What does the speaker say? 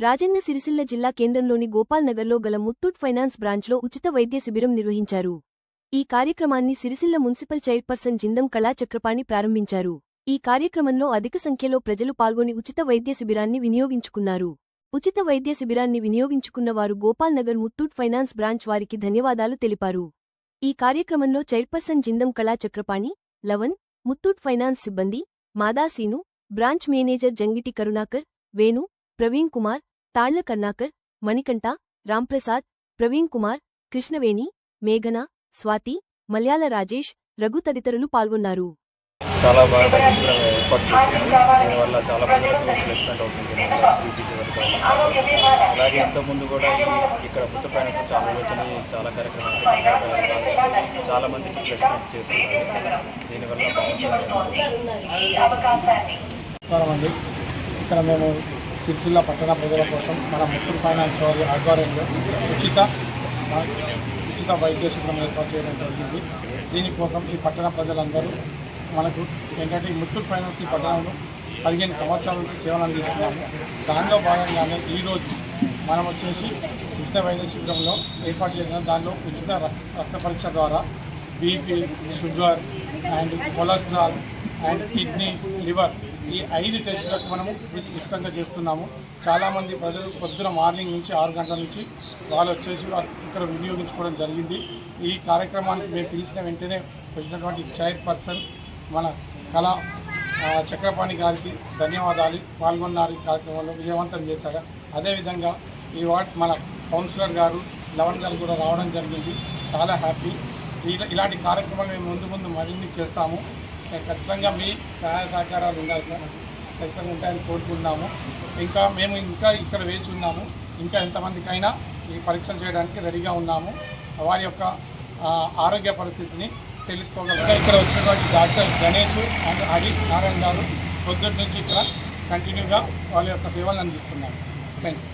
రాజన్న సిరిసిల్ల జిల్లా కేంద్రంలోని గోపాల్ నగర్లో గల ముత్తూట్ ఫైనాన్స్ బ్రాంచ్లో ఉచిత వైద్య శిబిరం నిర్వహించారు. ఈ కార్యక్రమాన్ని సిరిసిల్ల మున్సిపల్ చైర్పర్సన్ జిందం కళా చక్రపాణి ప్రారంభించారు. ఈ కార్యక్రమంలో అధిక సంఖ్యలో ప్రజలు పాల్గొని ఉచిత వైద్య శిబిరాన్ని వినియోగించుకున్నారు. ఉచిత వైద్య శిబిరాన్ని వినియోగించుకున్న వారు గోపాల్ నగర్ ముత్తూట్ ఫైనాన్స్ బ్రాంచ్ వారికి ధన్యవాదాలు తెలిపారు. ఈ కార్యక్రమంలో చైర్పర్సన్ జిందం కళా చక్రపాణి, లవన్, ముత్తూట్ ఫైనాన్స్ సిబ్బంది, మాదాసీను, బ్రాంచ్ మేనేజర్ జంగిటి కరుణాకర్, వేణు, ప్రవీణ్ కుమార్, తాళ్ల కర్ణాకర్, మణికంఠ, రాంప్రసాద్, ప్రవీణ్ కుమార్, కృష్ణవేణి, మేఘన, స్వాతి, మల్యాల రాజేష్, రఘు తదితరులు పాల్గొన్నారు. చాలా బాగా ఏర్పాటు చేసింది. దీనివల్ల చాలా మందికి ప్లేస్మెంట్ అవుతుంది. అలాగే ఇంతకుముందు కూడా ఇక్కడ కొత్త ఫైనాన్స్ చాలా ఆలోచన చాలా కార్యక్రమాలు చాలా మందికి ప్లేస్మెంట్ చేస్తున్నారు. దీనివల్ల బాగుంది. ఇక్కడ మేము సిరిసిల్ల పట్టణ ప్రజల కోసం మన ముత్తూట్ ఫైనాన్స్ వారి ఆధ్వర్యంలో ఉచిత వైద్య శిబిరం ఏర్పాటు చేయడం జరిగింది. దీనికోసం ఈ పట్టణ ప్రజలందరూ మనకు ఏంటంటే ఈ ముత్తూట్ ఫైనాన్స్ ఈ పట్టణంలో 15 సంవత్సరాల నుంచి సేవలు అందిస్తున్నాము. దానిలో భాగంగానే ఈరోజు మనం వచ్చేసి ఉచిత వైద్య శిబిరంలో ఏర్పాటు చేసిన దానిలో ఉచిత రక్త పరీక్ష ద్వారా BP, sugar and cholesterol and kidney, liver ఈ 5 టెస్టులకు మనము ఉచితంగా చేస్తున్నాము. చాలామంది ప్రజలు పొద్దున మార్నింగ్ నుంచి 6 గంటల నుంచి వాళ్ళు వచ్చేసి ఇక్కడ వినియోగించుకోవడం జరిగింది. ఈ కార్యక్రమానికి మేము పిలిచిన వెంటనే వచ్చినటువంటి చైర్పర్సన్ మన కళా చక్రపాణి గారికి ధన్యవాదాలు. పాల్గొన్నారు, ఈ కార్యక్రమంలో విజయవంతం చేశారు. అదేవిధంగా ఈ వార్డ్ మన కౌన్సిలర్ గారు లవన్ గారు కూడా రావడం జరిగింది. చాలా హ్యాపీ. ఇలాంటి కార్యక్రమాలు మేము ముందు మరిన్ని చేస్తాము. ఖచ్చితంగా మీ సహాయ సహకారాలు ఉండాలి సార్, ఖచ్చితంగా ఉంటాయని కోరుకుంటున్నాము. మేము ఇక్కడ వేచి ఉన్నాము. ఇంకా ఎంతమందికైనా ఈ పరీక్షలు చేయడానికి రెడీగా ఉన్నాము. వారి యొక్క ఆరోగ్య పరిస్థితిని తెలుసుకోగలరు. ఇక్కడ వచ్చినటువంటి డాక్టర్ గణేష్ అండ్ హరి నారాయణ గారు పొద్దుటి నుంచి ఇక్కడ కంటిన్యూగా వాళ్ళ యొక్క సేవలను అందిస్తున్నారు. Thank you.